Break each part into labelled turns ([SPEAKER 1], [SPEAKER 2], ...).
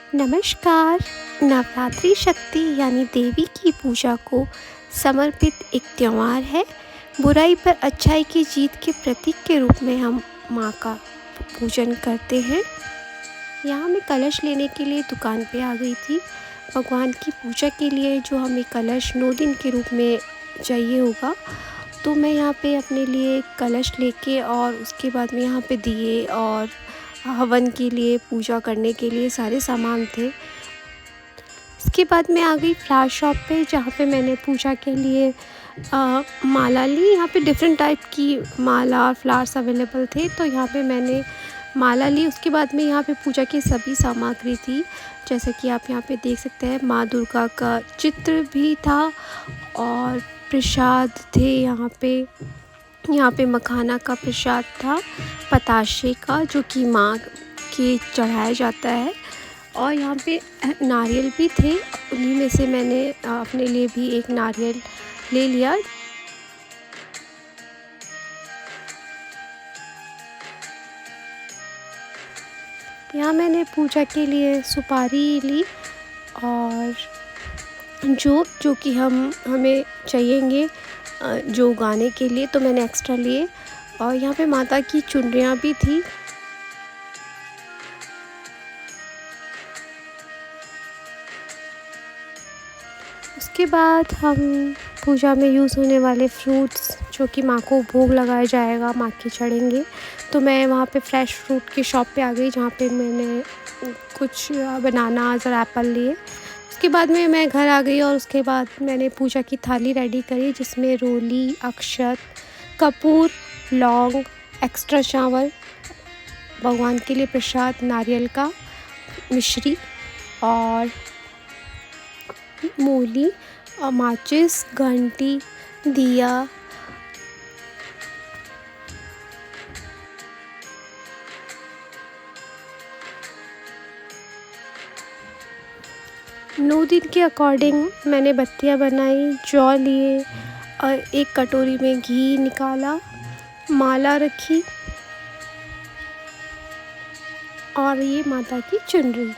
[SPEAKER 1] नमस्कार। नवरात्रि शक्ति यानी देवी की पूजा को समर्पित एक त्यौहार है। बुराई पर अच्छाई की जीत के प्रतीक के रूप में हम माँ का पूजन करते हैं। यहाँ मैं कलश लेने के लिए दुकान पे आ गई थी। भगवान की पूजा के लिए जो हमें कलश 9 दिन के रूप में चाहिए होगा, तो मैं यहाँ पे अपने लिए कलश लेके और उसके बाद में यहाँ पे दिए और हवन के लिए पूजा करने के लिए सारे सामान थे। इसके बाद मैं आ गई फ्लावर शॉप पे, जहाँ पे मैंने पूजा के लिए माला ली। यहाँ पे डिफरेंट टाइप की माला और फ्लावर्स अवेलेबल थे, तो यहाँ पे मैंने माला ली। उसके बाद में यहाँ पे पूजा की सभी सामग्री थी, जैसे कि आप यहाँ पे देख सकते हैं माँ दुर्गा का चित्र भी था और प्रसाद थे। यहाँ पे मखाना का प्रसाद था, बताशे का, जो कि माँ के चढ़ाया जाता है। और यहाँ पे नारियल भी थे, उन्हीं में से मैंने अपने लिए भी एक नारियल ले लिया। यहाँ मैंने पूजा के लिए सुपारी ली और जो कि हमें चाहिएंगे जो उगाने के लिए, तो मैंने एक्स्ट्रा लिए। और यहाँ पे माता की चुनरियाँ भी थी। उसके बाद हम पूजा में यूज़ होने वाले फ्रूट्स, जो कि माँ को भोग लगाया जाएगा, माँ के चढ़ेंगे, तो मैं वहाँ पे फ्रेश फ्रूट की शॉप पे आ गई, जहाँ पे मैंने कुछ बनानास और एप्पल लिए। उसके बाद में मैं घर आ गई और उसके बाद मैंने पूजा की थाली रेडी करी, जिसमें रोली, अक्षत, कपूर, लौंग, एक्स्ट्रा चावल, भगवान के लिए प्रसाद नारियल का, मिश्री और मूली और माचिस, घंटी, दिया। नौ दिन के अकॉर्डिंग मैंने बत्तियां बनाई, जौ लिए और एक कटोरी में घी निकाला, माला रखी और ये माता की चुनरी।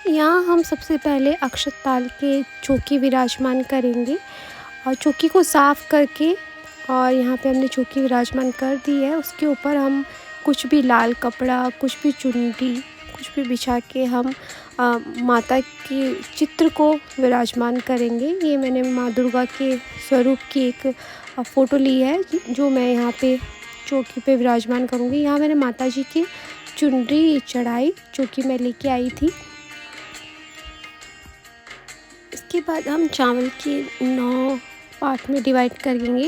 [SPEAKER 1] यहाँ हम सबसे पहले अक्षत डाल के चौकी विराजमान करेंगे और चौकी को साफ़ करके, और यहाँ पे हमने चौकी विराजमान कर दी है। उसके ऊपर हम कुछ भी लाल कपड़ा, कुछ भी चुनरी, कुछ भी बिछा के हम माता के चित्र को विराजमान करेंगे। ये मैंने माँ दुर्गा के स्वरूप की एक फ़ोटो ली है, जो मैं यहाँ पे चौकी पे विराजमान करूँगी। यहाँ मैंने माता जी की चुनरी चढ़ाई, जो कि मैं लेके आई थी। इसके बाद हम चावल के 9 पार्ट में डिवाइड करेंगे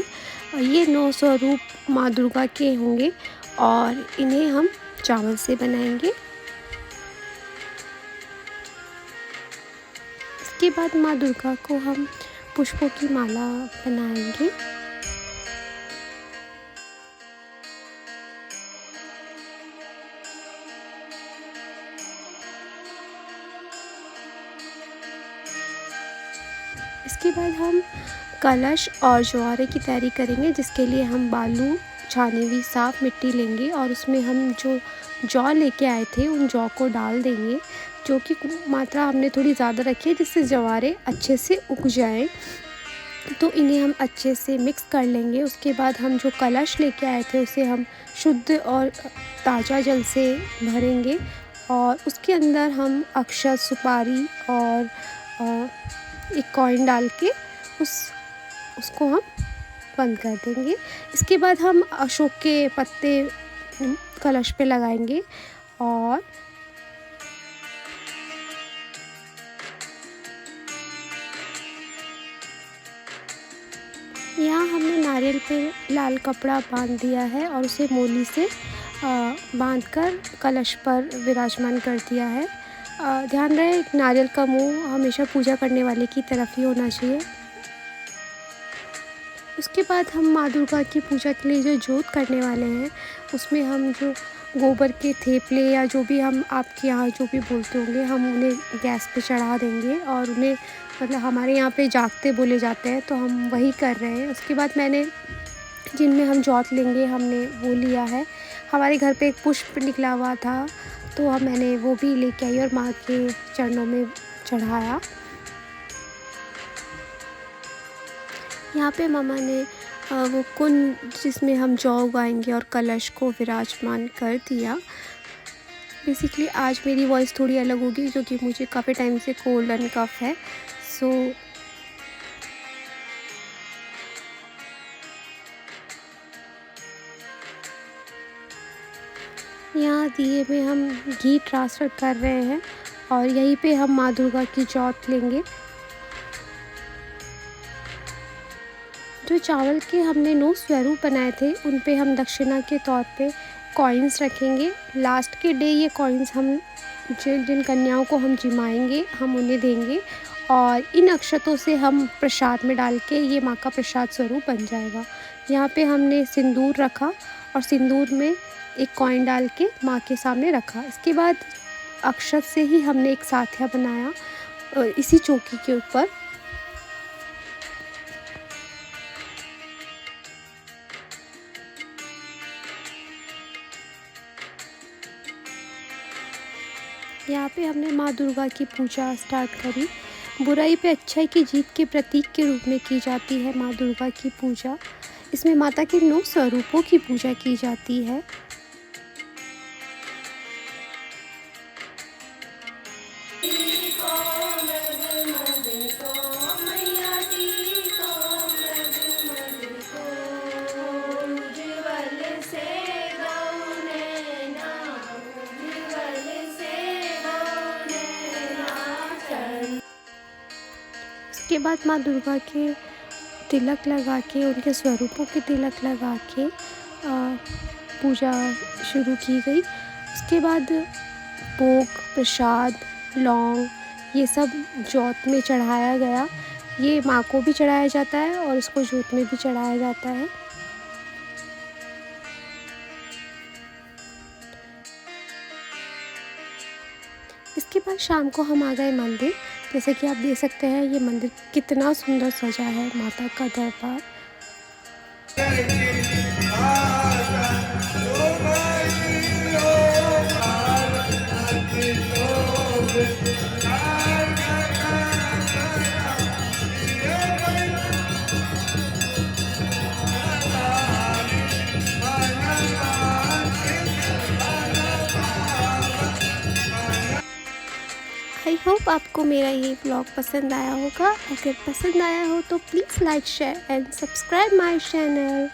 [SPEAKER 1] और ये 9 स्वरूप माँ दुर्गा के होंगे और इन्हें हम चावल से बनाएंगे। इसके बाद माँ दुर्गा को हम पुष्पों की माला बनाएंगे। इसके बाद हम कलश और ज्वारे की तैयारी करेंगे, जिसके लिए हम बालू, छानी हुई साफ़ मिट्टी लेंगे और उसमें हम जो जौ लेके आए थे उन जौ को डाल देंगे, जो कि मात्रा हमने थोड़ी ज़्यादा रखी है, जिससे ज्वारे अच्छे से उग जाएं। तो इन्हें हम अच्छे से मिक्स कर लेंगे। उसके बाद हम जो कलश लेके आए थे उसे हम शुद्ध और ताज़ा जल से भरेंगे और उसके अंदर हम अक्षत, सुपारी और एक कॉइन डाल के उसको हम बंद कर देंगे। इसके बाद हम अशोक के पत्ते कलश पे लगाएंगे और यहाँ हमने नारियल पे लाल कपड़ा बांध दिया है और उसे मोली से बांधकर कलश पर विराजमान कर दिया है। ध्यान रहे नारियल का मुंह हमेशा पूजा करने वाले की तरफ ही होना चाहिए। उसके बाद हम माँ दुर्गा की पूजा के लिए जो जोत करने वाले हैं, उसमें हम जो गोबर के थेपले या जो भी हम आपके यहाँ जो भी बोलते होंगे, हम उन्हें गैस पे चढ़ा देंगे और उन्हें मतलब हमारे यहाँ पे जागते बोले जाते हैं, तो हम वही कर रहे हैं। उसके बाद मैंने जिनमें हम जोत लेंगे हमने वो लिया है। हमारे घर पे एक पुष्प निकला हुआ था, तो मैंने वो भी लेके आई और माँ के चरणों में चढ़ाया। यहाँ पे मम्मा ने वो कुंड जिसमें हम जौ उगाएंगे और कलश को विराजमान कर दिया। बेसिकली आज मेरी वॉइस थोड़ी अलग होगी क्योंकि मुझे काफ़ी टाइम से कोल्ड एंड कफ है। सो यहाँ दिए में हम घी ट्रांसफ़र कर रहे हैं और यहीं पे हम माँ दुर्गा की जोत लेंगे। जो चावल के हमने 9 स्वरूप बनाए थे उन पे हम दक्षिणा के तौर पे कॉइन्स रखेंगे। लास्ट के डे ये कॉइन्स हम जिन जिन कन्याओं को हम जिमाएंगे हम उन्हें देंगे और इन अक्षतों से हम प्रसाद में डाल के ये माँ का प्रसाद स्वरूप बन जाएगा। यहाँ पे हमने सिंदूर रखा और सिंदूर में एक कॉइन डाल के माँ के सामने रखा। इसके बाद अक्षत से ही हमने एक साथिया बनाया इसी चौकी के ऊपर। यहाँ पे हमने माँ दुर्गा की पूजा स्टार्ट करी। बुराई पे अच्छाई की जीत के प्रतीक के रूप में की जाती है माँ दुर्गा की पूजा। इसमें माता के 9 स्वरूपों की पूजा की जाती है। उसके बाद माँ दुर्गा के तिलक लगा के उनके स्वरूपों के तिलक लगा के पूजा शुरू की गई। उसके बाद भोग प्रसाद लौंग ये सब जोत में चढ़ाया गया। ये माँ को भी चढ़ाया जाता है और उसको जोत में भी चढ़ाया जाता है। इसके बाद शाम को हम आ गए मंदिर। जैसे कि आप देख सकते हैं ये मंदिर कितना सुंदर सजा है, माता का दरबार। आई होप आपको मेरा ये ब्लॉग पसंद आया होगा। अगर पसंद आया हो तो please like share and subscribe my channel.